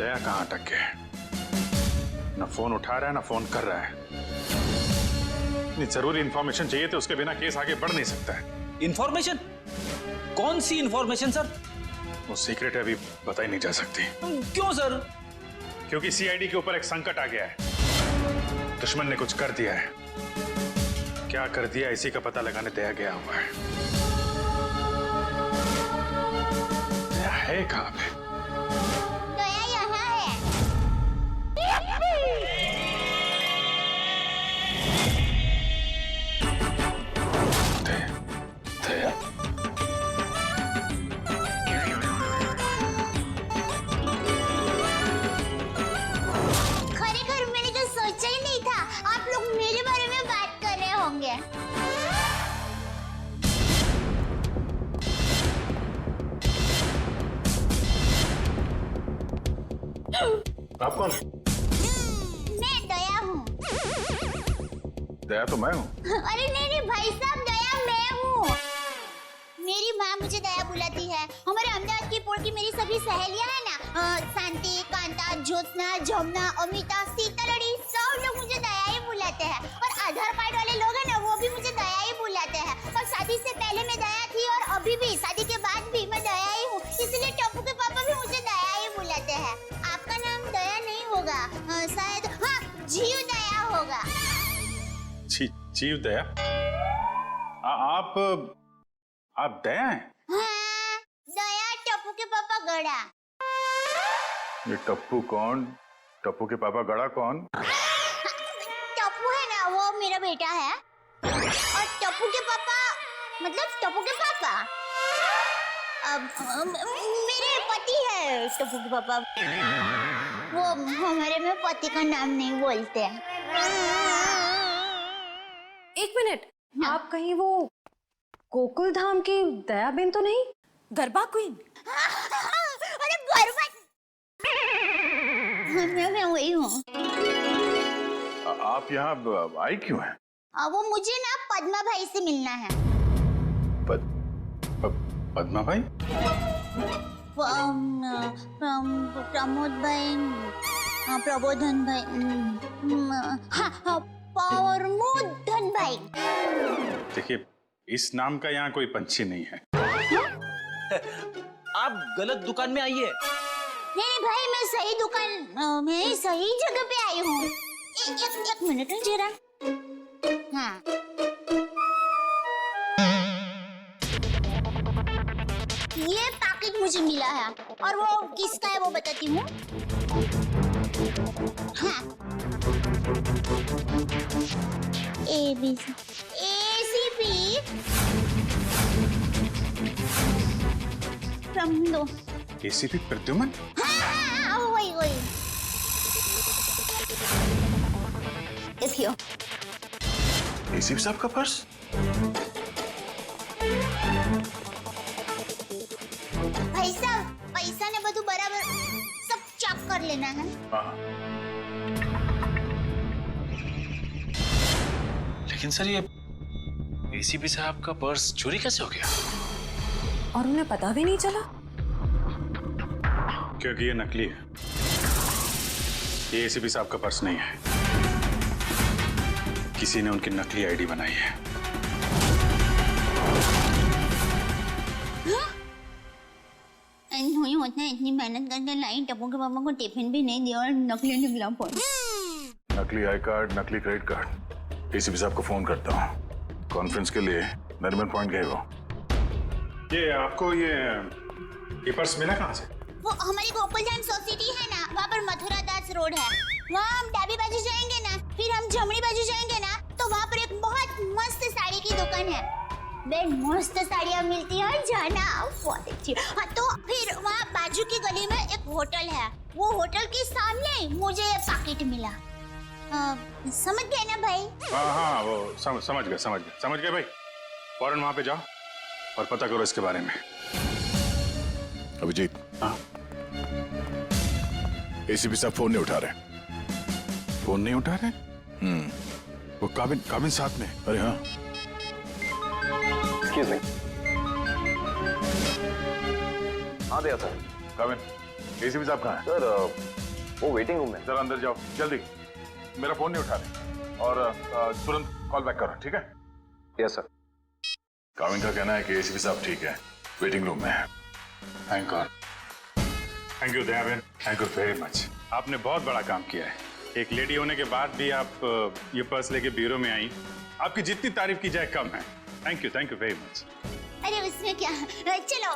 दया कहाँ अटक गया है? ना फोन उठा रहा है ना फोन कर रहा है। इतनी जरूरी इंफॉर्मेशन चाहिए तो उसके बिना केस आगे बढ़ नहीं सकता है। इंफॉर्मेशन? कौन सी इंफॉर्मेशन सर? वो सीक्रेट है, अभी बताई नहीं जा सकती। क्यों सर? क्योंकि सीआईडी के ऊपर एक संकट आ गया है। दुश्मन ने कुछ कर दिया है। क्या कर दिया इसी का पता लगाने दया गया हुआ है। दया है कहाँ पे? दया यहाँ है। दया? खरेखर मैंने तो सोचा ही नहीं था आप लोग मेरे बारे में बात कर रहे होंगे। आप कौन? मैं दया हूँ। दया तो मैं हूँ। अरे नहीं भाई साहब, दया मैं हूँ। मेरी माँ मुझे दया बुलाती है। हमारे अहमदाबाद की पोर की मेरी सभी सहेलियाँ हैं ना, शांति, कांता, ज्योत्सना, जमुना, अमिता, सीतालड़ी, सब लोग मुझे दया ही बुलाते हैं। और आधार कार्ड वाले लोग हैं ना, वो भी मुझे दया ही बुलाते हैं। और शादी से पहले मैं दया थी और अभी भी, शादी के बाद भी मैं दया ही हूँ। इसलिए टप्पू के पापा भी मुझे दया ही बुलाते हैं। आपका नाम दया नहीं होगा, शायद हाँ जीव दया होगा। जीव दया? आप दया हैं? हाँ, दया टप्पू के पापा गड़ा। ये टप्पू कौन? टप्पू के पापा गड़ा कौन? टप्पू है ना, वो मेरा बेटा है। और टप्पू के पापा मतलब टप्पू के पापा मेरे पति है। टप्पू के पापा वो हमारे में पति का नाम नहीं बोलते हैं। एक मिनट, आप कहीं वो गोकुल धाम की दयाबेन तो नहीं? गरबा क्वीन? अरे गरबा मैं वही हूँ। आप यहाँ आई क्यों हैं? वो मुझे ना पद्मा भाई से मिलना है। पद्मा भाई? प्रमोद भाई, प्रबोधन भाई, हाँ प्रमोदन भाई। देखिए, इस नाम का यहाँ कोई पंछी नहीं है। आप गलत दुकान में आई है। नहीं भाई, मैं सही दुकान, मैं सही जगह पे आई हूँ। एक मिनट जरा। हाँ, ये पैकेट मुझे मिला है और वो किसका है वो बताती हूँ। हाँ, ACP प्रमोद। ACP प्रद्युमन? हाँ, वही। देखियो। ACP साहब का पर्स? भाई साहब, पैसा ने બધું बराबर सब चेक कर लेना है। हाँ। लेकिन सर, ये ACP साहब का पर्स चोरी कैसे हो गया? और उन्हें पता भी नहीं चला? क्योंकि ये नकली है। ये ACP साहब का पर्स नहीं है। किसी ने उनकी नकली आईडी बनाई है। नहीं होता है, इतनी मेहनत करके लाई, टप्पू के पापा को टिफिन भी नहीं दिया और नकली निकला फोन। नकली आई कार्ड, नकली क्रेडिट कार्ड। ACP साहब को फोन करता हूँ। कॉन्फ्रेंस के लिए नरीमन पॉइंट गए वो। ये आपको ये पर्स मिला कहाँ से? वो हमारी गोकुल धाम सोसाइटी है ना, वहाँ पर मथुरा दास रोड है। वहाँ हम डाबी बाजू जाएंगे ना, फिर हम जमनी बाजू जाएंगे ना, तो वहाँ पर एक बहुत मस्त साड़ी की दुकान है। बेन मस्त साड़ियाँ मिलती है, जाना बहुत अच्छी। हाँ, तो फिर वहाँ बाजू की गली में एक होटल है। वो होटल के सामने मुझे पैकेट मिला। समझ गए ना भाई? हाँ, वो समझ गए भाई। फौरन वहाँ पे जाओ और पता करो इसके बारे में। अभिजीत। हाँ? ACP साहब फोन नहीं उठा रहे। फोन नहीं उठा रहे? वो काबिन साथ में। अरे हाँ। Excuse me. हाँ दया सर। काबिन। एसीपी साहब कहाँ हैं? सर वो वेटिंग रूम में। जरा अंदर जाओ जल्दी, मेरा फोन नहीं उठा रहे और तुरंत कॉल बैक करो, ठीक है? Yes sir. काविन का कहना है कि एसीपी साहब ठीक है, वेटिंग रूम में है। Thank God. थैंक यू दया बहन, थैंक यू वेरी मच। आपने बहुत बड़ा काम किया है। एक लेडी होने के बाद भी आप ये पर्स लेके ब्यूरो में आई, आपकी जितनी तारीफ की जाए कम है। Thank you very much. अरे उसमें क्या, चलो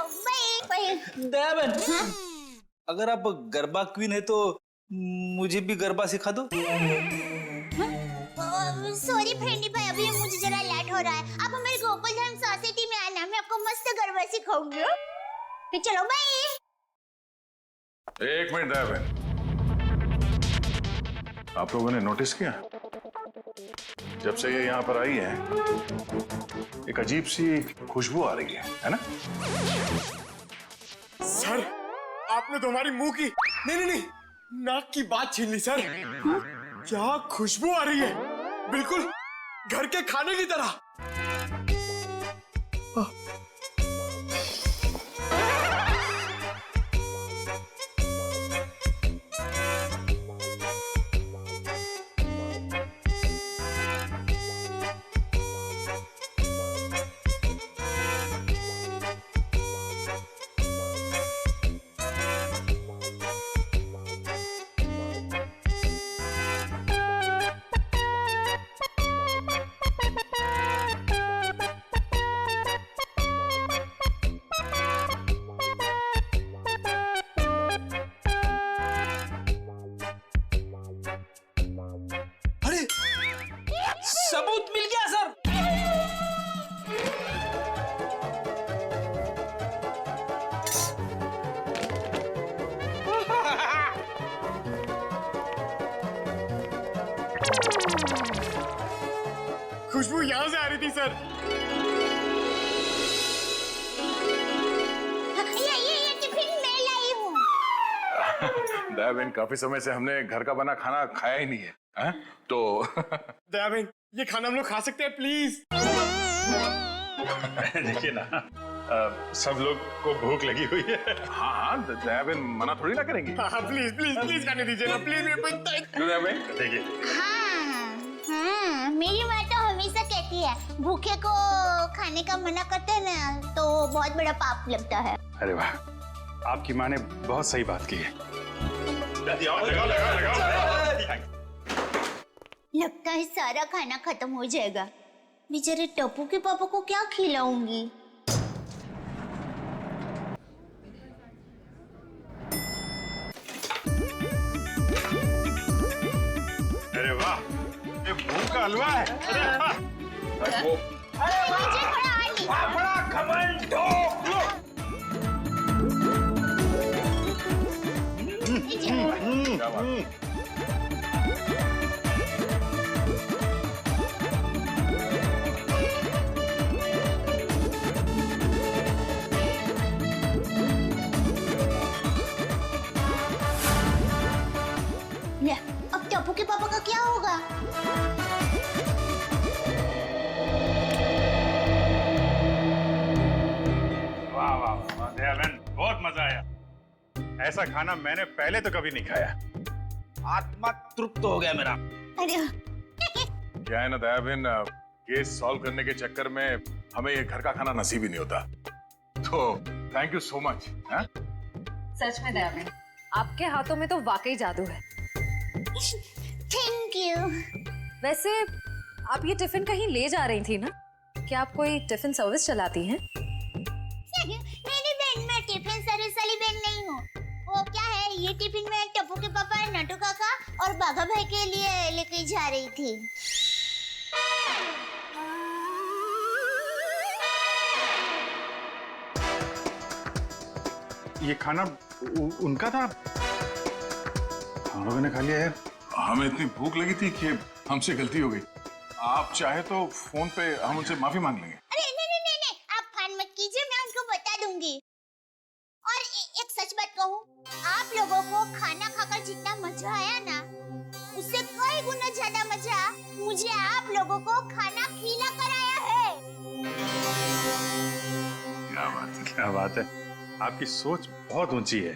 बाय। दया बहन, अगर आप गरबा क्वीन है तो मुझे भी गरबा सिखा दो। सॉरी फ्रेंडी भाई, अभी मुझे जरा लेट हो रहा है। आप हमारे गोकुलधाम सोसाइटी में आना, मैं आपको मस्त गरबा सिखाऊंगी। तो चलो बाय। एक मिनट दया बहन, आप लोगों ने नोटिस किया जब से ये यहाँ पर आई है एक अजीब सी खुशबू आ रही है ना? सर आपने तो हमारी मुंह की नहीं नाक की बात छीन ली सर। क्या खुशबू आ रही है, बिल्कुल घर के खाने की तरह। सबूत मिल गया सर। खुशबू यहाँ से आ रही थी सर। ये टिफिन मैं लाई हूँ। दया बहन, काफी समय से हमने घर का बना खाना खाया ही नहीं है, हैं? तो दया बहन ये खाना हम लोग खा सकते हैं प्लीज? देखिए ना, सब लोग को भूख लगी हुई है। हाँ हाँ, दया बहन मना थोड़ी ना करेंगी। हाँ प्लीज प्लीज प्लीज खाने दीजिए ना प्लीज। दया बहन देखिए, हाँ, मेरी माँ तो हमेशा कहती है भूखे को खाने का मना करते हैं ना तो बहुत बड़ा पाप लगता है। अरे वाह, आपकी माँ ने बहुत सही बात की है। लगता है सारा खाना खत्म हो जाएगा। बेचारे टप्पू के पापा को क्या खिलाऊंगी? अरे वाह, ये भूख का हलवा है। क्या बात? अब टप्पू के पापा का क्या होगा? वाह वाह वाह, दया बहन बहुत मजा आया। ऐसा खाना मैंने पहले तो कभी नहीं खाया। आत्मा तृप्त हो गया मेरा। अरे क्या है ना दया बहन, केस सॉल्व करने के चक्कर में हमें ये घर का खाना नसीब ही नहीं होता। तो थैंक यू सो मच। सच में दया बहन, आपके हाथों में तो वाकई जादू है। Thank you. वैसे आप ये टिफिन कहीं ले जा रही थी ना? क्या आप कोई टिफिन सर्विस चलाती हैं? मेरी बहन, मैं टिफिन सर्विस वाली बहन नहीं हूँ। वो क्या है, ये टिफिन मैं टप्पू के पापा, नटू काका और बाघा भाई के लिए लेके जा रही थी। ये खाना उनका था? हम लोगों ने खा लिया यार। हमें इतनी भूख लगी थी कि हमसे गलती हो गई। आप चाहे तो फोन पे हम उनसे माफी मांग लेंगे। अरे नहीं, आप फान मत कीजिए, मैं उनको बता दूंगी। और एक सच बात कहूँ, आप लोगों को खाना खाकर जितना मजा आया ना, उससे कई गुना ज्यादा मजा मुझे आप लोगों को खाना खिला कर आया है। क्या बात है, क्या बात है। आपकी सोच बहुत ऊंची है।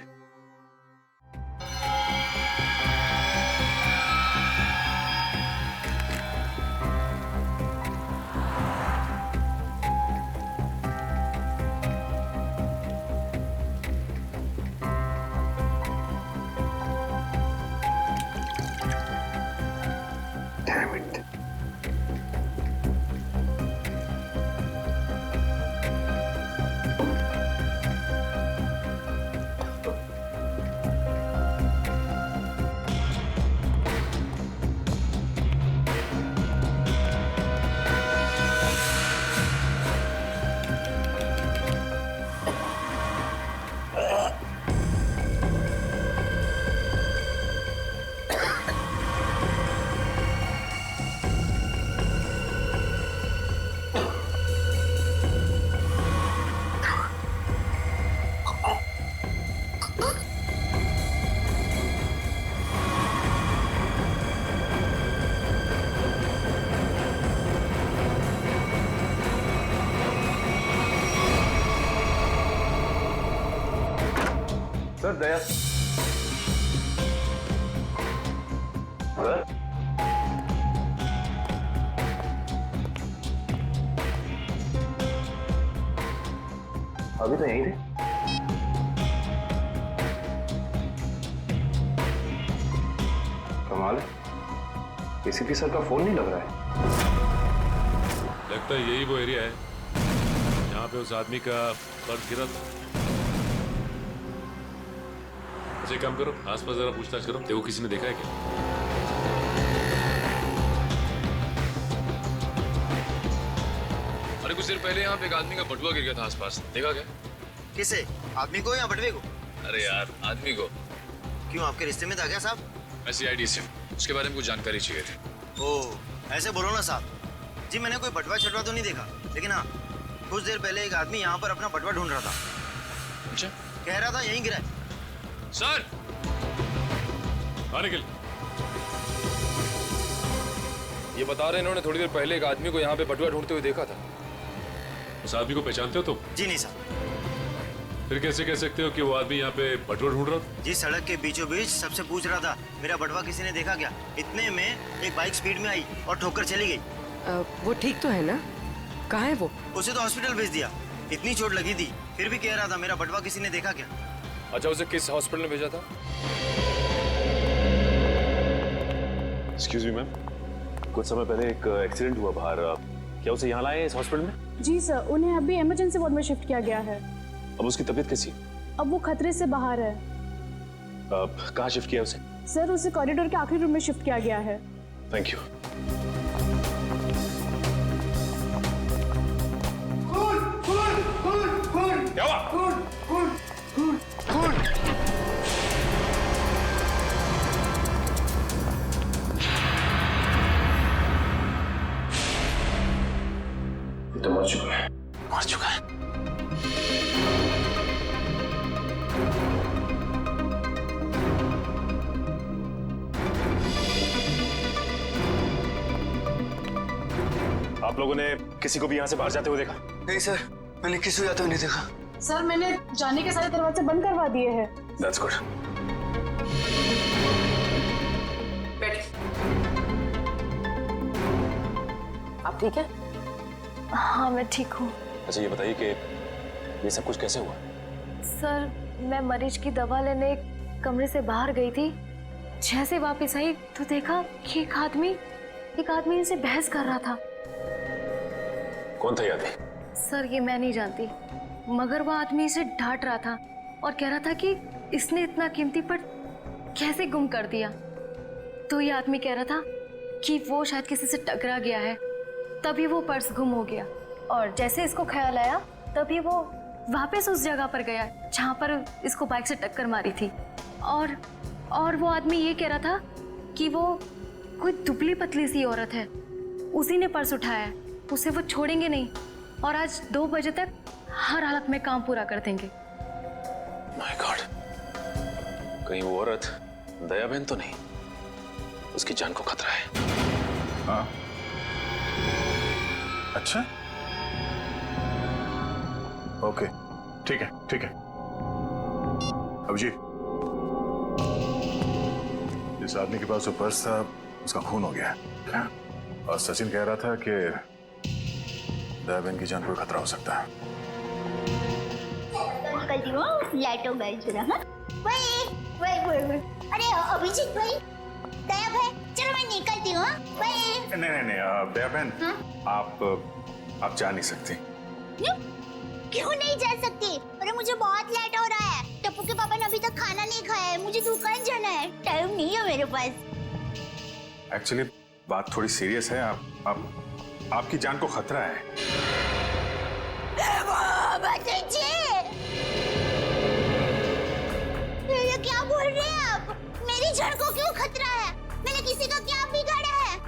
सर दया सर अभी तो यहीं थे। कमाल है, एसीपी सर का फोन नहीं लग रहा है। लगता है यही वो एरिया है जहाँ पे उस आदमी का पर्स गिरा था। अच्छा एक काम करो, आसपास जरा पूछताछ करो, देखो किसी ने देखा है क्या। अरे कुछ देर पहले यहाँ पे एक आदमी का बटुआ गिर गया था आसपास, देखा क्या? किसे? आदमी को या बटवे को? अरे यार आदमी को। क्यों, आपके रिश्ते में था क्या साहब? मैं CID से हूँ, उसके बारे में कुछ जानकारी चाहिए थी। ओह ऐसे बोलो ना साहब जी, मैंने कोई बटवा छटवा तो नहीं देखा, लेकिन हाँ कुछ देर पहले एक आदमी यहाँ पर अपना बटवा ढूंढ रहा था। अच्छा, कह रहा था यहीं गिरा है। सर निखिल, ये बता रहे इन्होंने थोड़ी देर पहले एक आदमी को यहाँ पे बटुआ ढूंढते हुए देखा था। उस आदमी को पहचानते हो तुम? जी नहीं साहब। फिर कैसे कह सकते हो कि वो आदमी यहाँ पे बटुआ ढूंढ रहा था? जी सड़क के बीचों बीच सबसे पूछ रहा था मेरा बटवा किसी ने देखा क्या। इतने में एक बाइक स्पीड में आई और ठोकर चली गई। वो ठीक तो है ना? कहाँ है वो? उसे तो हॉस्पिटल भेज दिया, इतनी चोट लगी थी, फिर भी कह रहा था मेरा बटवा किसी ने देखा क्या। अच्छा, उसे किस हॉस्पिटल में भेजा था? एक्सक्यूज मी मैम, कुछ समय पहले एक एक्सीडेंट हुआ बाहर, क्या उसे यहाँ लाए इस हॉस्पिटल में? जी सर, उन्हें अभी इमरजेंसी वार्ड में शिफ्ट किया गया है। अब उसकी तबीयत कैसी? अब वो खतरे से बाहर है। कहाँ शिफ्ट किया उसे? सर उसे कॉरिडोर के आखिरी रूम में शिफ्ट किया गया है। Thank you. क्या हुआ? ये तो मर चुका है। मर चुका है। आप लोगों ने किसी को भी यहाँ से बाहर जाते हुए देखा? नहीं सर, मैंने किसी को जाते हुए नहीं देखा। सर मैंने जाने के सारे दरवाजे बंद करवा दिए हैं। That's good. आप ठीक है? हाँ मैं ठीक हूँ। अच्छा ये बताइए कि ये सब कुछ कैसे हुआ? सर मैं मरीज की दवा लेने कमरे से बाहर गई थी, जैसे वापस आई तो देखा कि एक आदमी इनसे बहस कर रहा था। कौन था ये आदमी? सर ये मैं नहीं जानती, मगर वो आदमी इसे डांट रहा था और कह रहा था कि इसने इतना कीमती पर्स कैसे गुम कर दिया। तो ये आदमी कह रहा था कि वो शायद किसी से टकरा गया है, तभी वो पर्स गुम हो गया। और जैसे इसको ख्याल आया तभी वो वापस उस जगह पर गया जहाँ पर इसको बाइक से टक्कर मारी थी। और वो आदमी ये कह रहा था कि वो कोई दुबली पतली सी औरत है, उसी ने पर्स उठाया है, उसे वो छोड़ेंगे नहीं और आज 2 बजे तक हर हालत में काम पूरा कर देंगे। माय गॉड, कहीं वो औरत दया बहन तो नहीं? उसकी जान को खतरा है। हाँ अच्छा, ओके ठीक है ठीक है। अभिजीत, जिस आदमी के पास वो पर्स था उसका खून हो गया क्या? और सचिन कह रहा था कि दया बहन की जान को खतरा हो सकता है। निकलती हूँ, लाइटों गई जरा। हाँ वही। अरे अभिजीत भाई, दया भाई, चलो मैं निकलती हूँ। नहीं दया बहन, आप जा नहीं सकती। क्यों नहीं जा सकती? अरे मुझे बहुत लेट हो रहा है, टप्पू के पापा ने अभी तक खाना नहीं खाया है, मुझे दुकान जाना है, टाइम नहीं है मेरे पास। एक्चुअली बात थोड़ी सीरियस है, आपकी जान को खतरा है। ये क्या बोल रहे हैं आप? मेरी जान को क्यों खतरा है? मैंने किसी का क्या बिगाड़ा है?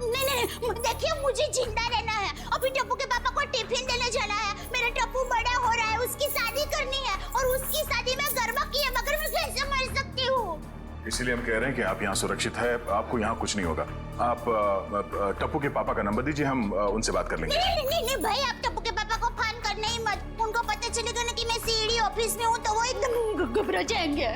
नहीं, देखिए मुझे जिंदा रहना है। अभी टप्पू के पापा को टिफिन देने जाना है। मेरा टप्पू बड़ा हो रहा है, उसकी शादी करनी है और उसकी शादी में गरबा की है, मगर मैं कैसे मर सकती हूँ? इसलिए हम कह रहे हैं कि आप यहाँ सुरक्षित है, आपको यहाँ कुछ नहीं होगा। आप टप्पू के पापा का नंबर दीजिए, हम उनसे बात कर लेंगे। नहीं भाई, आप टप्पू के पापा को फोन करने ही मत। उनको पता चलेगा ना कि मैं सीडी ऑफिस में हूँ तो वो एकदम घबरा जाएंगे।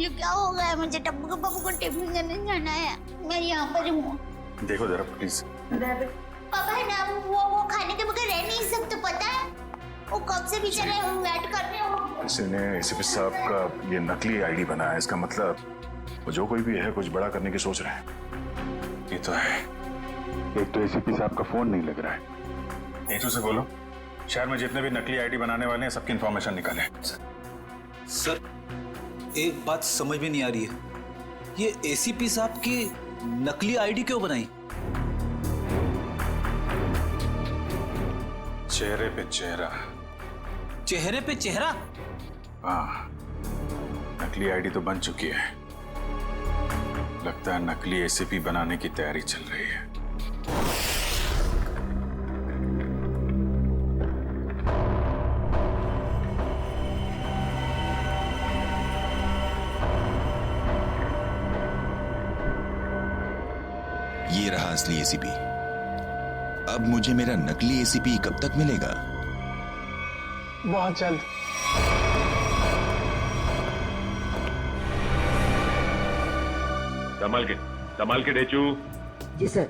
ये क्या हो गया? मुझे टप्पू के पापा को टिफिन करने जाना है, मैं यहाँ पर हूँ। देखो जरा प्लीज। पापा है ना, वो खाने के बगैर रह नहीं सकते, पता है? वो कब से बेचारे वेट कर रहे हो। इसने एसीपी साहब का ये नकली आईडी बनाया है, इसका मतलब वो जो कोई भी है कुछ बड़ा करने की सोच रहे हैं। ये तो है, एक तो एसीपी साहब का फोन नहीं लग रहा है। नेटू से बोलो शहर में जितने भी नकली आईडी बनाने वाले हैं सबकी इंफॉर्मेशन निकाले। सर एक बात समझ में नहीं आ रही है, ये एसीपी साहब की नकली आईडी क्यों बनाई? चेहरे पे चेहरा। चेहरे पे चेहरा? हाँ, नकली आईडी तो बन चुकी है, लगता है नकली एसीपी बनाने की तैयारी चल रही है। ये रहा असली एसीपी। अब मुझे मेरा नकली एसीपी कब तक मिलेगा? बहुत जल्द। संभाल के डेचू। जी सर।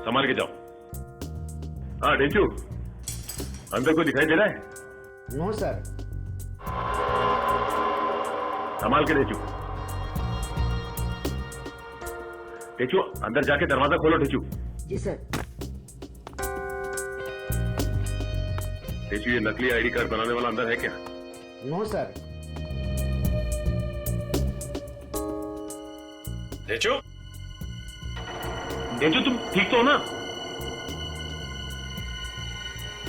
संभाल के जाओ। हाँ डेचू, अंदर कोई दिखाई दे रहा है? No sir. संभाल के डेचू। डेचू अंदर जाके दरवाजा खोलो डेचू। जी सर। डेचू ये नकली आईडी कार्ड बनाने वाला अंदर है क्या? No sir. डेचू, डेचू तुम ठीक तो हो ना?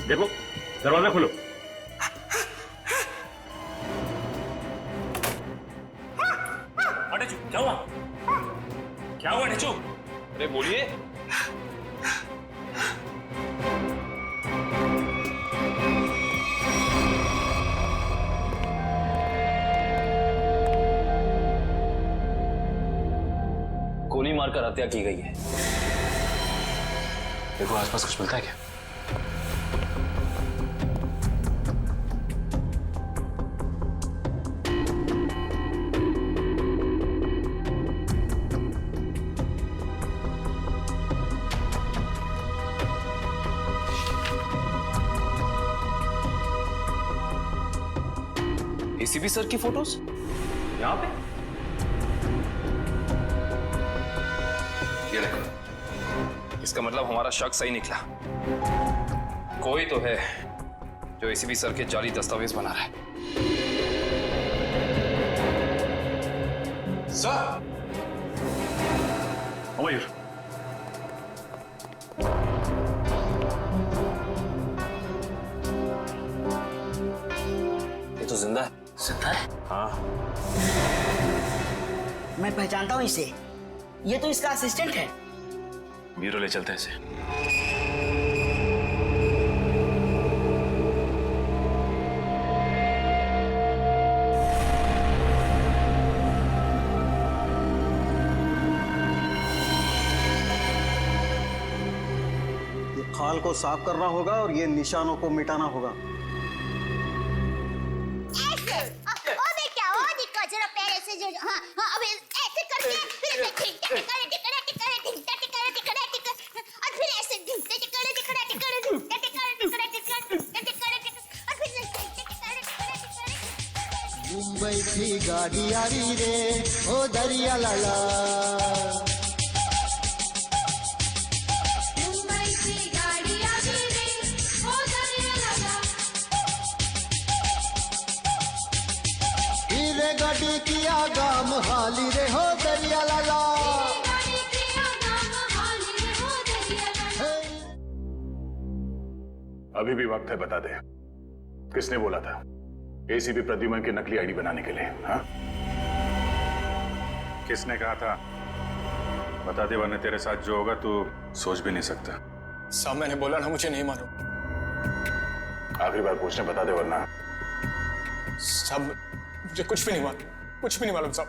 देखो दरवाजा खोलो। क्या हुआ? क्या हुआ डेचू? अरे बोलिए। गोली मारकर हत्या की गई है। देखो आसपास कुछ मिलता है क्या? एसीपी सर की फोटोज यहाँ पे? ये देखो, इसका मतलब हमारा शक सही निकला। कोई तो है जो एसीपी सर के जाली दस्तावेज बना रहा है। सर, मयूर, ये तो जिंदा है। जिंदा है? हाँ। मैं पहचानता हूँ इसे, ये तो इसका असिस्टेंट है। ब्यूरो ले चलते हैं इसे। ये खाल को साफ करना होगा और ये निशानों को मिटाना होगा। मुंबई की गाड़ी आ रही रे, ओ दरिया लाला। मुंबई की गाड़ी आ रही रे, ओ दरिया लाला। हीरे गाड़ी की आगाम हाली रे, हो दरिया लाला। अभी भी वक्त है, बता दे किसने बोला था एसीपी प्रद्युमन की नकली आईडी बनाने के लिए? हाँ, किसने कहा था? बता दे वरना तेरे साथ जो होगा तू सोच भी नहीं सकता। साहब मैंने बोला ना, मुझे नहीं मालूम। आखिरी बार पूछने, बता दे वरना। साहब मुझे कुछ भी नहीं मालूम, कुछ भी नहीं मालूम साहब।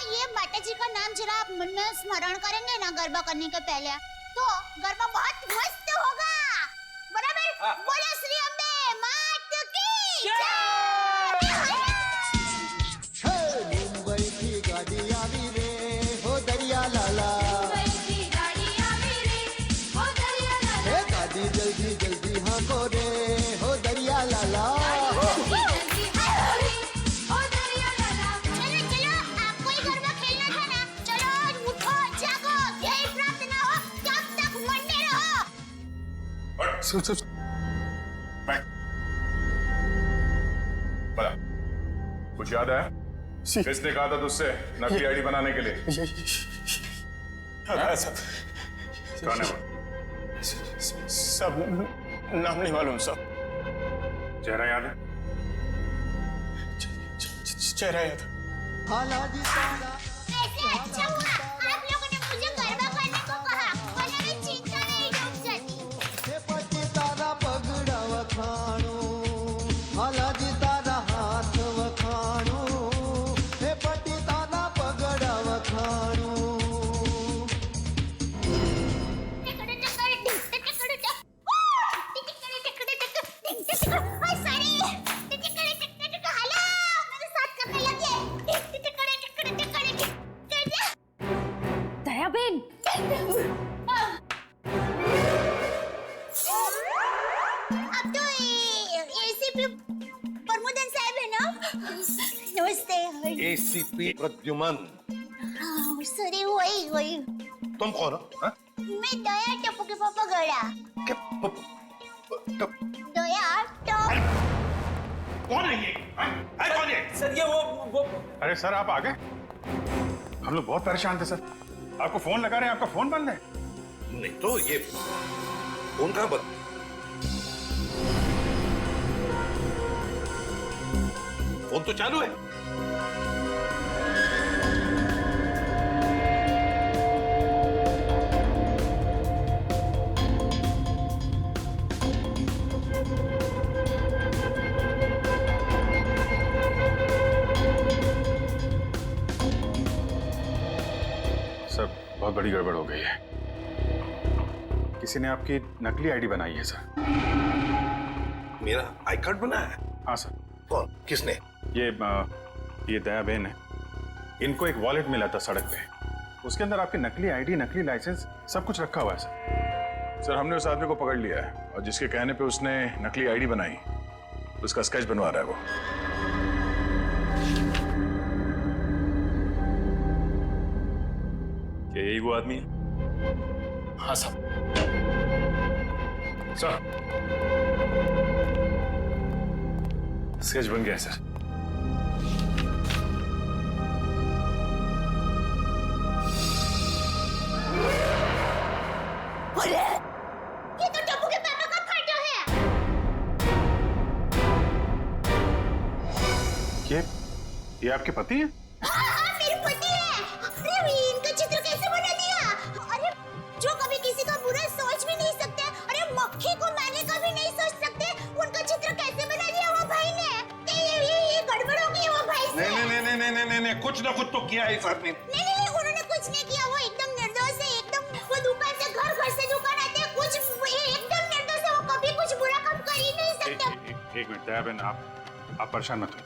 ये माता जी का नाम जरा आप मन में स्मरण करेंगे ना गरबा करने के पहले, तो गरबा बहुत मस्त होगा। बराबर? बोलो श्री अम्बे मात की हे मुंबई की गाड़ी आवी रे हो दरिया लाला, हे गाड़ी जल्दी जल्दी हाँको रे हो दरिया लाला। बड़ा कुछ याद है? किसने कहा था तुझसे नकली आईडी बनाने के लिए? कौन है वो? सब नाम नहीं मालूम सब। चेहरा याद है? चेहरा याद। ऐसे अच्छा हुआ आप लोगों ने मुझे गरबा करने को कहा, वरना मैं चिंता नहीं डूब जाती। हे पति तारा पगड़ा वखाणो, हालाजी तारा हाथ वखाणो, हे पति तारा पगड़ा वखाणो। दयाबेन, अब तो एसीपी प्रमोदन साहब है ना? नमस्ते। एसीपी प्रद्युमन। सॉरी, वही तुम कौन हो? हाँ? मैं दया टप्पू के पापा गड़ा। दया टप। कौन है ये? कौन है? सर ये वो अरे सर आप आ गए? हम लोग बहुत परेशान थे सर, आपको फोन लगा रहे हैं, आपका फोन बंद है। नहीं तो ये फोन कहाँ बंद? फोन तो चालू है। सर बहुत बड़ी गड़बड़ हो गई है, किसी ने आपकी नकली आईडी बनाई है सर। मेरा आई कार्ड बना है? हाँ सर। कौन? किसने? ये दयाबेन है, इनको एक वॉलेट मिला था सड़क पे, उसके अंदर आपकी नकली आईडी, नकली लाइसेंस सब कुछ रखा हुआ है सर। सर हमने उस आदमी को पकड़ लिया है और जिसके कहने पे उसने नकली आईडी बनाई उसका स्केच बनवा रहा है वो। क्या यही वो आदमी है? हाँ साहब। सर स्केच बन गया है सर। ये तो टप्पू के पापा का फोटो है। ये आपके पति हैं? हाँ, मेरे पति है। अरे इनका चित्र कैसे बना दिया? अरे जो कभी किसी का बुरा सोच भी नहीं सकते, अरे मक्खी को मारने का भी नहीं सोच सकते, उनका चित्र कैसे बना दिया वो भाई ने? ये गड़बड़ हो गई वो भाई से। नहीं, कुछ ना कुछ तो किया है इस आदमी ने। नहीं, उन्होंने कुछ नहीं किया, वो एकदम निर्दोष है, एकदम। वो दुकान से घर से दुकान आते हैं, कुछ एकदम निर्दोष है, वो कभी कुछ बुरा काम कर ही नहीं सकते। एक मिनट दयाबेन, आप परेशान मत हो,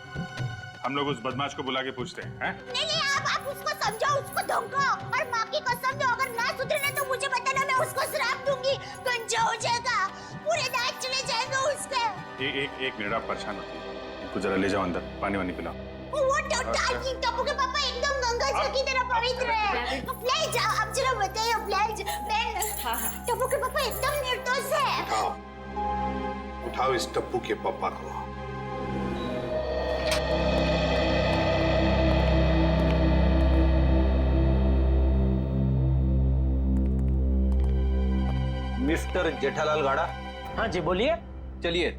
हम लोग उस बदमाश को बुला के पूछते हैं। नहीं, आप उसको समझाओ, उसको धमकाओ, और माँ की कसम दो, अगर ना सुधरे तो मुझे बताना, मैं उसको श्राप दूंगी, गंजा हो जाएगा, पूरे दांत चले जाएंगे उसके। एक मिनट आप परेशान मत हो, इनको जरा ले जाओ अंदर, पानी वानी पिलाओ। वो टप्पू के पापा एकदम गंगा जी की तरह पवित्र है। ले जाओ, आप जरा बताइए प्लीज। टप्पू के पापा एकदम निर्दोष है। उठाओ इस टप्पू के पापा को। मिस्टर जेठालाल गाड़ा। हाँ जी बोलिए। चलिए।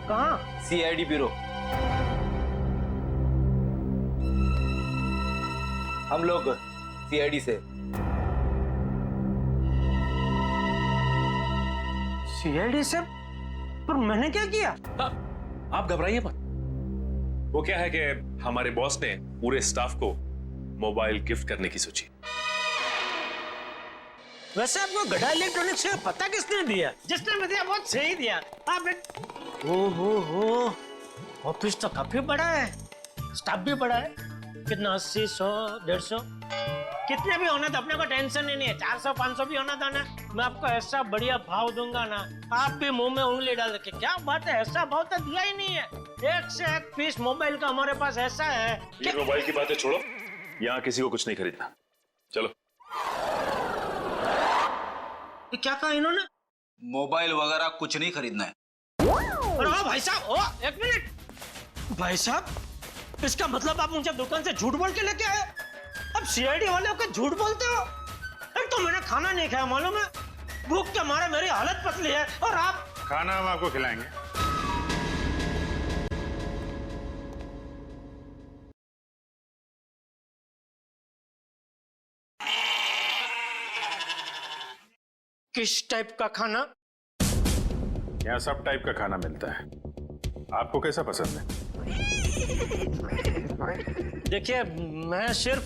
कहाँ? CID bureau. हम लोग सीआईडी से। सीआईडी से? पर मैंने क्या किया? आप घबराइए मत। वो क्या है कि हमारे बॉस ने पूरे स्टाफ को मोबाइल गिफ्ट करने की सोची। वैसे आपको गढ़ा इलेक्ट्रॉनिक्स का पता किसने दिया? जिसने दिया बहुत सही दिया। आप हो ऑफिस तो काफी बड़ा है, स्टाफ भी बड़ा है। कितना 80, 100, 150 कितने भी होना तो अपने को टेंशन ही नहीं है। 400, 500 भी होना था ना, मैं आपको ऐसा बढ़िया भाव दूंगा ना, आप भी मुंह में उंगली डाल के क्या बात है, ऐसा भाव तो दिया ही नहीं है। एक से एक पीस मोबाइल का हमारे पास ऐसा है। ये मोबाइल की बातें छोड़ो, यहाँ किसी को कुछ नहीं खरीदना। चलो। क्या कहा इन्होंने? मोबाइल वगैरह कुछ नहीं खरीदना है। अरे भाई साहब, एक मिनट भाई साहब, इसका मतलब आप मुझे दुकान से झूठ बोल के लेके आए? अब सीआईडी वाले को झूठ बोलते हो? एक तो मैंने खाना नहीं खाया, मालूम है, भूख के मारे मेरी हालत पतली है, और आप खाना हम आपको खिलाएंगे। किस टाइप का खाना? यहाँ सब टाइप का खाना मिलता है, आपको कैसा पसंद है? देखिए, मैं सिर्फ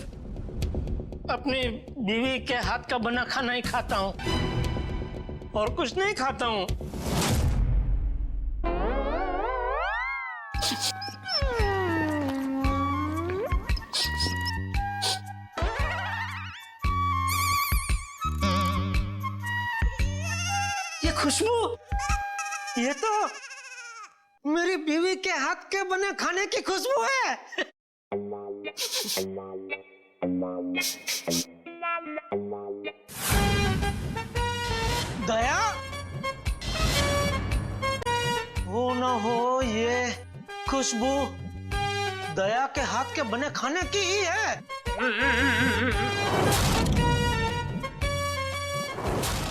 अपनी बीवी के हाथ का बना खाना ही खाता हूँ और कुछ नहीं खाता हूँ। ये खुशबू, ये तो मेरी बीवी के हाथ के बने खाने की खुशबू है। दया, हो ना हो ये खुशबू दया के हाथ के बने खाने की ही है।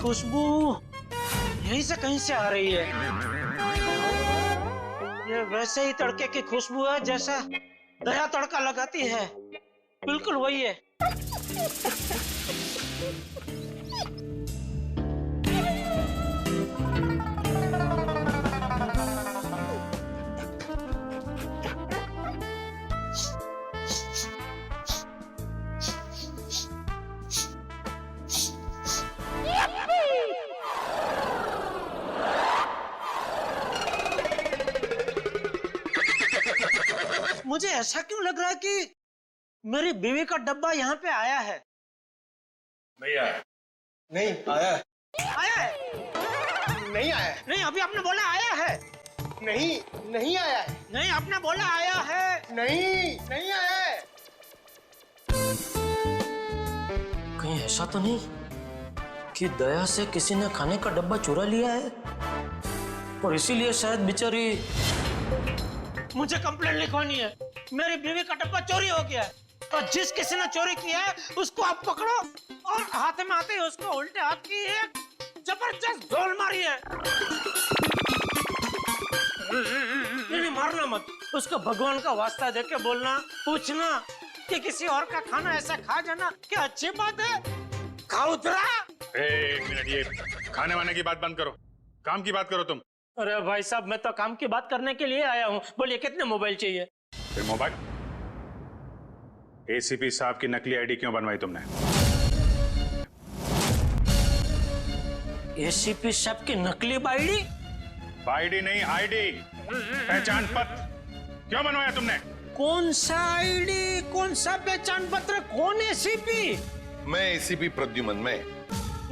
खुशबू यहीं से कहीं से आ रही है। ये वैसे ही तड़के की खुशबू है जैसा दया तड़का लगाती है, बिल्कुल वही है। मुझे ऐसा क्यों लग रहा है कि मेरी बीवी का डब्बा यहाँ पे आया है? नहीं आया। नहीं आया है। आया है? नहीं आया है। नहीं, अभी आपने बोला आया है। नहीं आया है। नहीं, आपने बोला आया है। नहीं आया है। कहीं ऐसा तो नहीं कि दया से किसी ने खाने का डब्बा चुरा लिया है और इसीलिए शायद बेचारी मुझे कंप्लेंट लिखवानी है। मेरी बीवी का डब्बा चोरी हो गया है और जिस किसी ने चोरी किया है उसको आप पकड़ो और हाथ में आते ही उसको उल्टे हाथ की एक जबरदस्त ढोल मारी है। नहीं, मारना मत, उसको भगवान का वास्ता देके बोलना, पूछना कि किसी और का खाना ऐसा खा जाना क्या अच्छी बात है? खाओ उतरा। एक मिनट, ये खाने वाने की बात बंद करो, काम की बात करो तुम। अरे भाई साहब, मैं तो काम की बात करने के लिए आया हूँ। बोलिए, कितने मोबाइल चाहिए? फिर मोबाइल? एसीपी साहब की नकली आईडी क्यों बनवाई तुमने? एसीपी साहब की नकली आईडी? आईडी नहीं, आईडी, पहचान पत्र क्यों बनवाया तुमने? कौन सा आईडी, कौन सा पहचान पत्र, कौन एसीपी? मैं एसीपी प्रद्युमन। मैं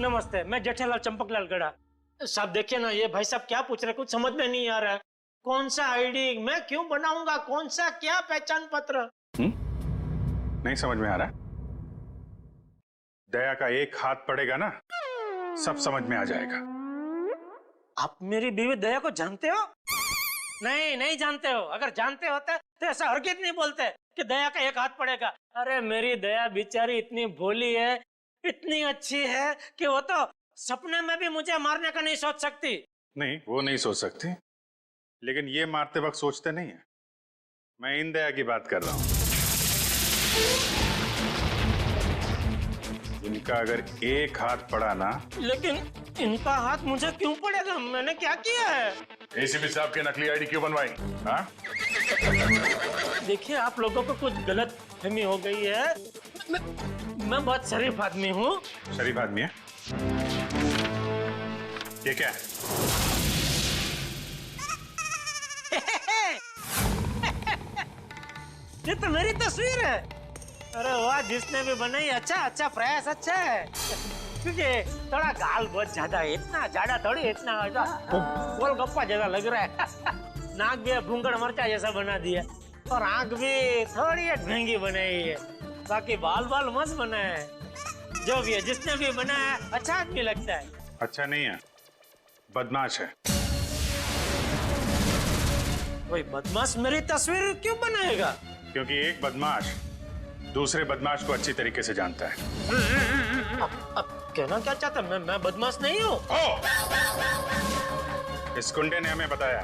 नमस्ते, मैं जेठालाल चंपकलाल गढ़ा। साहब देखिए ना, ये भाई साहब क्या पूछ रहे, कुछ समझ में नहीं आ रहा है। कौन सा आईडी मैं क्यों बनाऊंगा, कौन सा क्या पहचान पत्र? नहीं समझ में आ रहा? दया का एक हाथ पड़ेगा ना, सब समझ में आ जाएगा। आप मेरी बीवी दया को जानते हो? नहीं जानते हो। अगर जानते होते तो ऐसा हरगिज़ नहीं बोलते कि दया का एक हाथ पड़ेगा। अरे मेरी दया बेचारी इतनी भोली है, इतनी अच्छी है कि वो तो सपने में भी मुझे मारने का नहीं सोच सकती। नहीं, वो नहीं सोच सकती, लेकिन ये मारते वक्त सोचते नहीं है। मैं इन दया की बात कर रहा हूं। इनका अगर एक हाथ पड़ा ना। लेकिन इनका हाथ मुझे क्यों पड़ेगा? मैंने क्या किया है? एसीपी साहब की नकली आईडी क्यों बनवाई? हाँ? देखिए आप लोगों को कुछ गलत फहमी हो गई है। मैं बहुत शरीफ आदमी हूँ। शरीफ आदमी है? ये क्या है? ये तो मेरी तस्वीर है। अरे वाह, जिसने भी बनाई अच्छा प्रयास अच्छा है। क्योंकि थोड़ा गाल बहुत ज्यादा है, इतना ज्यादा थोड़ी, इतना गोलगप्पा जैसा लग रहा है। नाक भी भूंगड़ मरचा जैसा बना दिया और आंख भी थोड़ी महंगी बनाई है। बाकी बाल मस्त बना है। जो भी है, जिसने भी बनाया अच्छा आदमी लगता है। अच्छा नहीं है, बदमाश है। कोई बदमाश मेरी तस्वीर क्यों बनाएगा? क्योंकि एक बदमाश दूसरे बदमाश को अच्छी तरीके से जानता है। अब कहना क्या चाहता? मैं बदमाश नहीं हूँ। इस गुंडे ने हमें बताया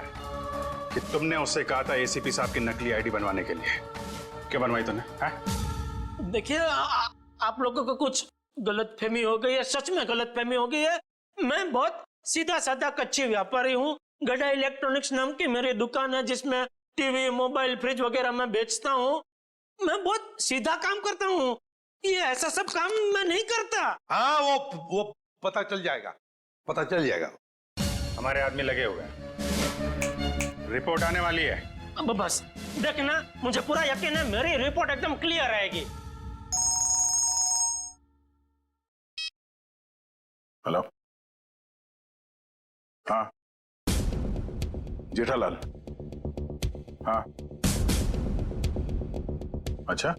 कि तुमने उससे कहा था एसीपी साहब की नकली आईडी बनवाने के लिए। क्या बनवाई तुमने? देखिए आप लोगों को कुछ गलतफहमी हो गई है, सच में गलतफहमी हो गई है। मैं बहुत सीधा साधा कच्ची व्यापारी हूँ। गड्ढा इलेक्ट्रॉनिक्स नाम की मेरी दुकान है जिसमें टीवी, मोबाइल, फ्रिज वगैरह मैं बेचता हूँ। मैं बहुत सीधा काम करता हूँ, ये ऐसा सब काम मैं नहीं करता। हाँ वो पता चल जाएगा। हमारे आदमी लगे हुए हैं, रिपोर्ट आने वाली है। अब बस देखना, मुझे पूरा यकीन है मेरी रिपोर्ट एकदम क्लियर आएगी। हेलो, हाँ जेठालाल, हाँ अच्छा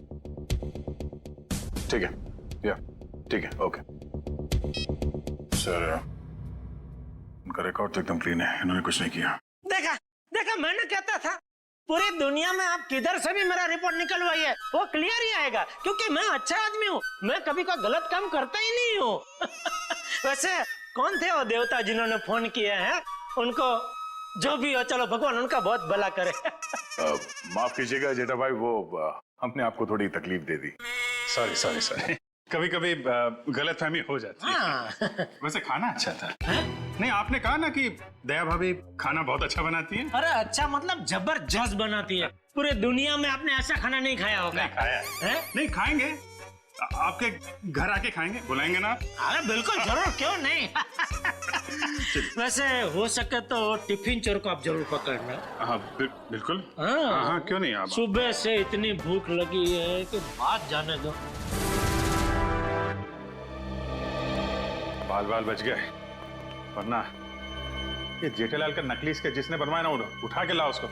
ठीक है, या ठीक है, ओके सर। उनका रिकॉर्ड तो एकदम क्लीन है, इन्होंने कुछ नहीं किया। देखा मैंने कहता था, पूरी दुनिया में आप किधर से भी मेरा रिपोर्ट निकलवाइए वो क्लियर ही आएगा, क्योंकि मैं अच्छा आदमी हूँ। मैं कभी कोई गलत काम करता ही नहीं हूँ। वैसे कौन थे वो देवता जिन्होंने फोन किया है? उनको जो भी हो, चलो भगवान उनका बहुत भला करे। माफ कीजिएगा जेठा भाई, वो हमने आपको थोड़ी तकलीफ दे दी। सॉरी। कभी कभी गलतफहमी हो जाती है। वैसे खाना अच्छा था। नहीं, आपने कहा ना कि दया भाभी खाना बहुत अच्छा बनाती है। अरे अच्छा मतलब जबरदस्त बनाती है। पूरे दुनिया में आपने ऐसा खाना नहीं खाया होगा। नहीं खाया है? नहीं खाएंगे, आपके घर आके खाएंगे, बुलाएंगे ना? अरे बिल्कुल जरूर, क्यों नहीं। वैसे हो सके तो टिफिन चोर को आप जरूर पकड़ना। हाँ बिल्कुल। हाँ क्यों नहीं। आप सुबह से इतनी भूख लगी है कि बात जाने दो। बाल बच गए, वरना ये जेठालाल का नकली इसके जिसने बनवाया ना, उठा के लाओ उसको।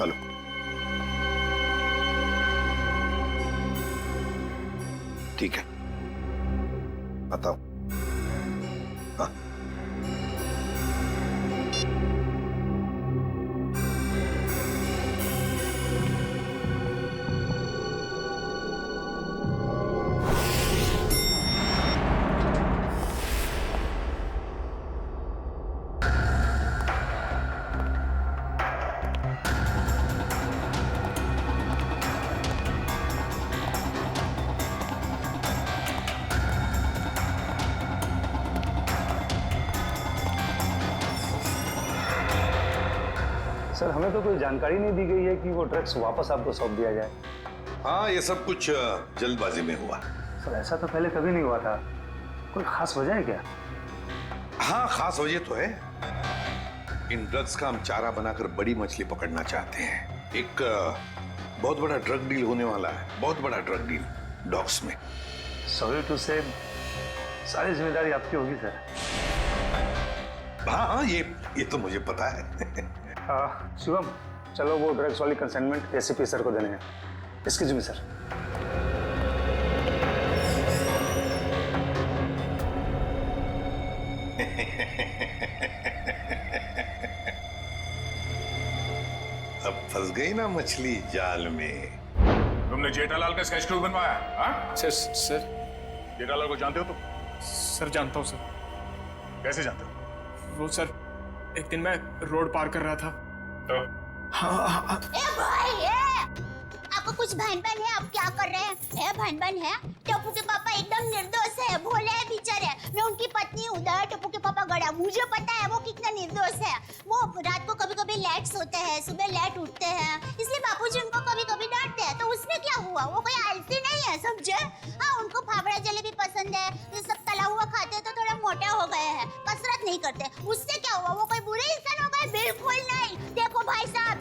हेलो, ठीक है, बताओ। हाँ सर, हमें तो कोई जानकारी नहीं दी गई है कि वो ड्रग्स वापस आपको सौंप दिया जाए। हाँ, ये सब कुछ जल्दबाजी में हुआ। सर ऐसा तो पहले कभी नहीं हुआ था। कोई खास वजह है क्या? हाँ, खास वजह तो है। इन ड्रग्स का हम चारा बनाकर बड़ी मछली पकड़ना चाहते हैं। एक बहुत बड़ा ड्रग डील होने वाला है, बहुत बड़ा ड्रग डील डॉग्स में। सॉरी टू से, सारी जिम्मेदारी आपकी होगी सर। हाँ, ये तो मुझे पता है। शिवम, चलो वो ड्रग्स वाली कंसाइनमेंट एसीपी सर को देने हैं। Excuse me sir. अब फंस गई ना मछली जाल में। तुमने जेठालाल का स्केच क्रू बनवाया? हाँ सर जेठालाल को जानते हो तुम? सर जानता हूँ सर। कैसे जानते हो? वो सर, एक दिन मैं रोड पार कर रहा था तो हाँ। ए भाई, आपको कुछ भन है? आप क्या कर रहे हैं? भन है तो टप्पू के पापा एकदम निर्दोष है, भोले है बेचारे। मैं उनकी पत्नी हूँ, दया टप्पू के पापा गड़ा। मुझे पता है वो कितना निर्दोष है। वो रात को कभी-कभी लेट सोते हैं, सुबह लेट उठते हैं, इसलिए बापूजी उनको कभी-कभी डांटते हैं। तो उसमें क्या हुआ? वो कोई आलसी नहीं है, समझे? हाँ, उनको फाफड़ा जलेबी पसंद है, ये सब तला हुआ खाते हैं तो थोड़ा मोटा हो गए हैं, कसरत नहीं करते। उससे क्या हुआ? वो कोई बुरे इंसान हो गए? बिल्कुल नहीं। देखो भाई साहब,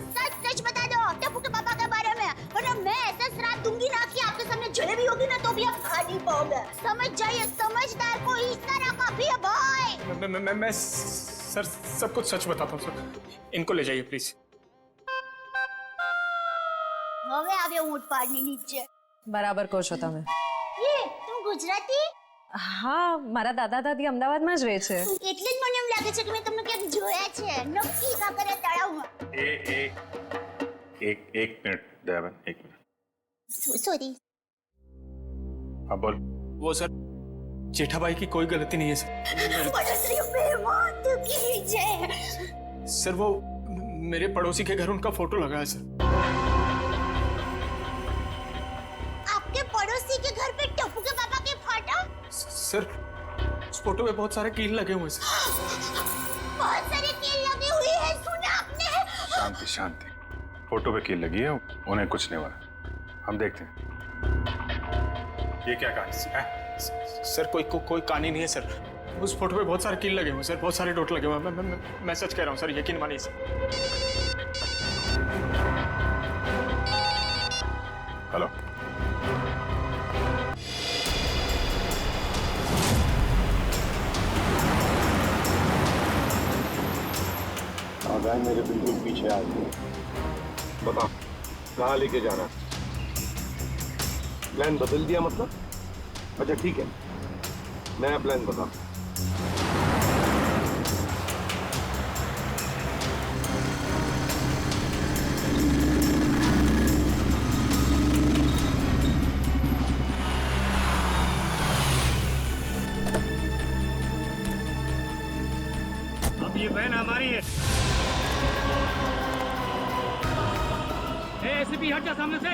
सच बता दो टप्पू के पापा के बारे में, वरना मैं ऐसा श्राप दूंगी ना कि आपके सामने जलेबी होगी ना तो भी आप खा नहीं पाओगे। समझ जाइए, समझदार को इस तरह काफी है भाई। मैं सर सब कुछ सच बताता हूँ सर। इनको ले जाइए प्लीज। હવે આવ્યો ઊંટ પાડની નીચે। બરાબર કહો છો તમે। ये तुम गुजराती? હા, મારા દાદા દાદી અમદાવાદમાં જ રહે છે। એટલે જ મને એમ લાગે છે કે મેં તમને ક્યાંક જોયા છે। નક્કી કાંકરિયા તળાવમાં। एक मिनट दयाबेन, एक मिनट। सॉरी। हाँ बोल। वो सर जेठाबाई की कोई गलती नहीं है सर। पड़ोसी बेईमान की जय। सर वो मेरे पड़ोसी के घर उनका फोटो लगा है सर। आपके पड़ोसी के घर पे टप्पू के पापा के फोटो? सर उस फोटो में बहुत सारे कील लगे हुए सर। बहुत सारे कील लगी हुई है, सुना आपने? शांति शांति, फोटो पे कील लगी है, उन्हें कुछ नहीं हुआ। हम देखते हैं ये क्या कहानी है। सर कोई कहानी नहीं है सर। उस फोटो पे बहुत सारे कील लगे हुए सर, बहुत सारे डॉट लगे हुए। मैं सच कह रहा हूँ सर, यकीन मानिए सर। हेलो, गाय मेरे बिल्कुल पीछे आ गई। बता कहाँ लेके जाना? प्लान बदल दिया मतलब? अच्छा ठीक है, नया प्लान बता। अब ये बहन हमारी है। एसीपी हट जा सामने से।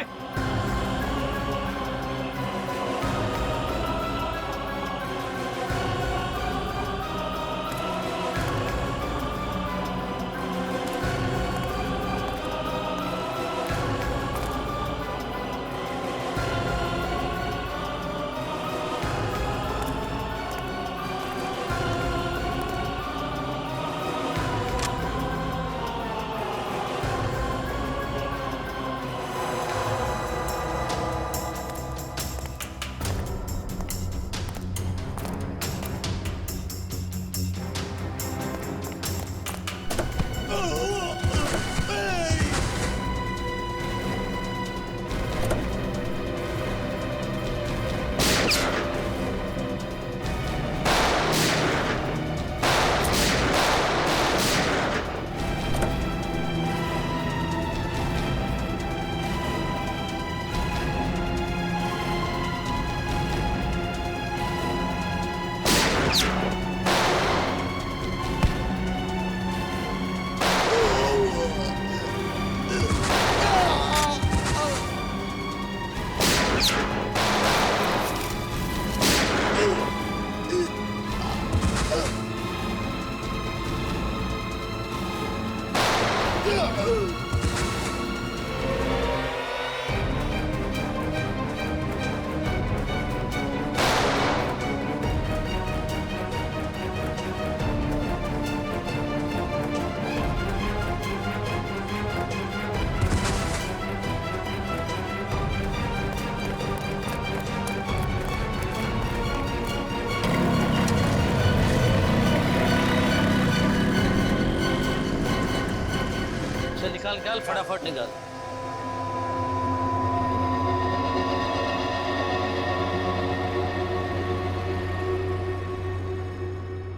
निकाल फटाफट निकाल।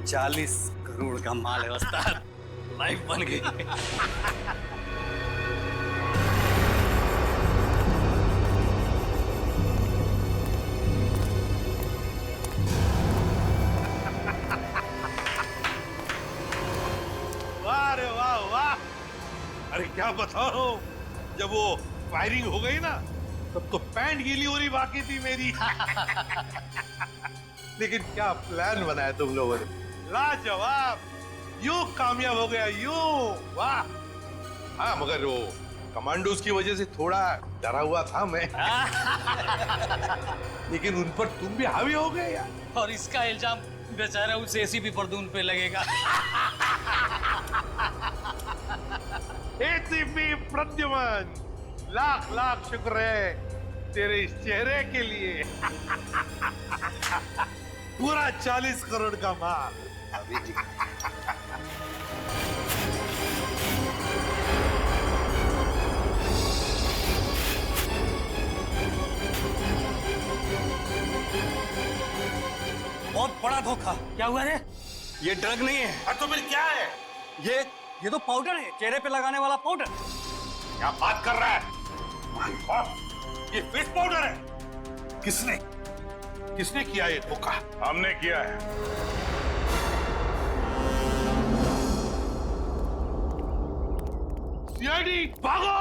$40 करोड़ का माल है उस्ताद, लाइफ बन गई। वाह रे वाह वाह। अरे क्या बता रहा हूँ, जब वो फायरिंग हो गई ना तब तो पैंट गीली हो रही बाकी थी मेरी। लेकिन क्या प्लान बनाया तुम लोगों ने, लाजवाब। यूं कामयाब हो गया, यूं, वाह। हाँ, मगर वो कमांडोज की वजह से थोड़ा डरा हुआ था मैं। लेकिन उन पर तुम भी हावी हो गए यार। और इसका इल्जाम बेचारा उस एसीपी प्रद्युम्न पे लगेगा। एसीपी प्रद्युम्न, लाख लाख शुक्र है तेरे इस चेहरे के लिए। पूरा 40 करोड़ का माल। अभी जी। बहुत बड़ा धोखा। क्या हुआ रे? ये ड्रग नहीं है। तो फिर क्या है? ये तो पाउडर है, चेहरे पे लगाने वाला पाउडर। क्या बात कर रहा है? माय गॉड, ये फिश पाउडर है। किसने किया ये धोखा? हमने किया है। सीआईडी भागो!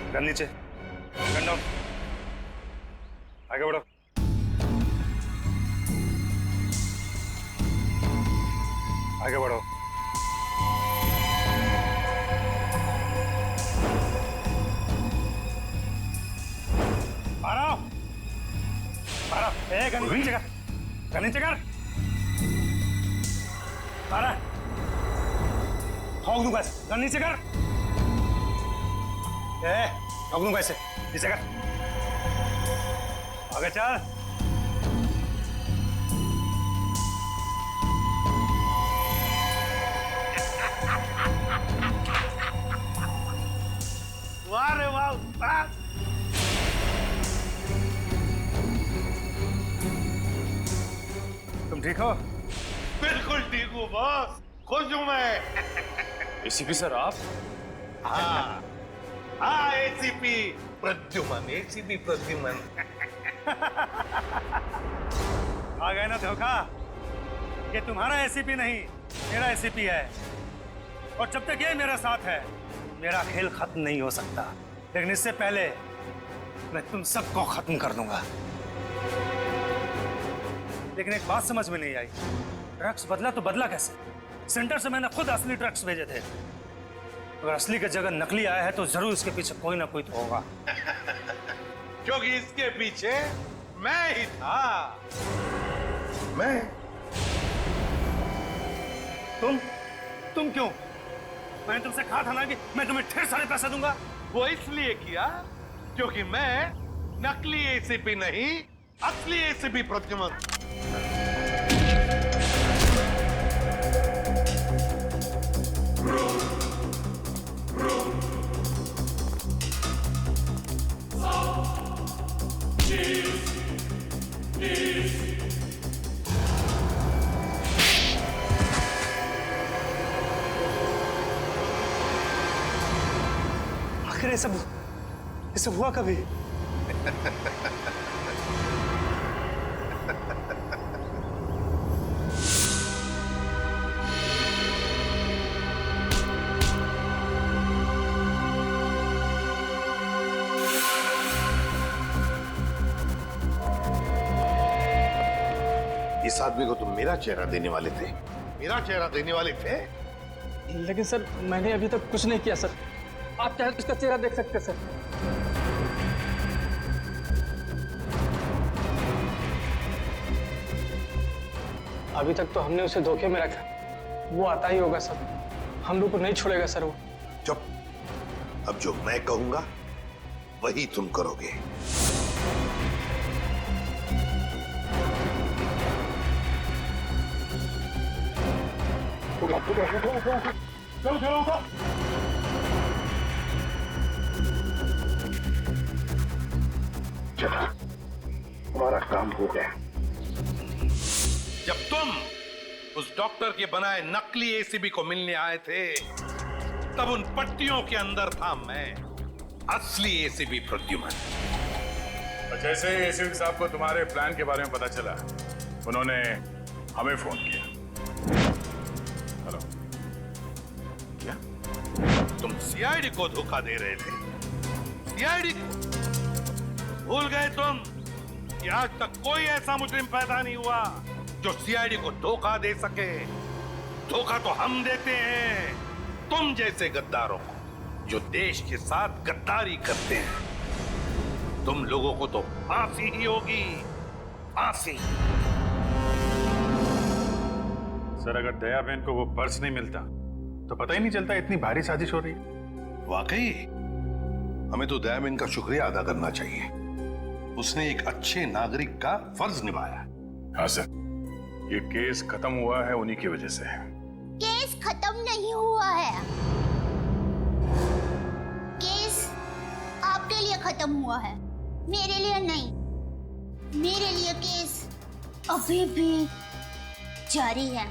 गन नीचे, गन डाउन, आगे बढ़ो। आगे बढ़ो। बारह, गन नीचे कर, गन नीचे कर। बारह, ठोक दूंगा, गन नीचे कर। ठोक दूंगा इसे, नीचे कर। आगे चल। वाह रे वाह उस्ताद। तुम ठीक हो? बिल्कुल ठीक हूँ बॉस, खुश हूँ मैं। एसीपी सर आप? हाँ हाँ, एसीपी प्रद्युम्न, एसीपी प्रद्युम्न। आ गए ना धोखा। ये तुम्हारा एसीपी नहीं, मेरा एसीपी है। और जब तक ये मेरा साथ है, मेरा खेल खत्म नहीं हो सकता। लेकिन इससे पहले मैं तुम सबको खत्म कर दूंगा। लेकिन एक बात समझ में नहीं आई, ड्रग्स बदला तो बदला कैसे? सेंटर से मैंने खुद असली ड्रग्स भेजे थे। अगर असली की जगह नकली आया है तो जरूर इसके पीछे कोई ना कोई तो होगा। क्योंकि इसके पीछे मैं ही था। मैं? तुम क्यों? मैंने तुमसे कहा था ना कि मैं तुम्हें ढेर सारे पैसे दूंगा। वो इसलिए किया क्योंकि मैं नकली एसीपी नहीं, असली एसीपी प्रद्युम्न। ये सब हुआ कभी? इस आदमी को तुम मेरा चेहरा देने वाले थे, मेरा चेहरा देने वाले थे। लेकिन सर मैंने अभी तक कुछ नहीं किया सर। आप चाहे तो इसका चेहरा देख सकते हैं सर। अभी तक तो हमने उसे धोखे में रखा, वो आता ही होगा सर। हम लोग को नहीं छोड़ेगा सर वो। चुप। अब जो मैं कहूंगा वही तुम करोगे। चला, हमारा काम हो गया। जब तुम उस डॉक्टर के बनाए नकली एसीबी को मिलने आए थे, तब उन पट्टियों के अंदर था मैं, असली एसीबी प्रद्युमन। और जैसे ही एसीपी साहब को तुम्हारे प्लान के बारे में पता चला, उन्होंने हमें फोन किया। हेलो, क्या तुम सीआईडी को धोखा दे रहे थे? सीआईडी को भूल गए तुम कि आज तक कोई ऐसा मुजरिम पैदा नहीं हुआ जो सीआईडी को धोखा दे सके। धोखा तो हम देते हैं तुम जैसे गद्दारों को, जो देश के साथ गद्दारी करते हैं। तुम लोगों को तो फांसी ही होगी, फांसी। सर, अगर दया बहन को वो पर्स नहीं मिलता तो पता ही नहीं चलता इतनी भारी साजिश हो रही है। वाकई हमें तो दया बहन का शुक्रिया अदा करना चाहिए। उसने एक अच्छे नागरिक का फर्ज निभाया। हाँ सर, ये केस खत्म हुआ है उन्हीं की वजह से। केस खत्म नहीं हुआ है। केस आपके लिए खत्म हुआ है, मेरे लिए नहीं। मेरे लिए केस अभी भी जारी है।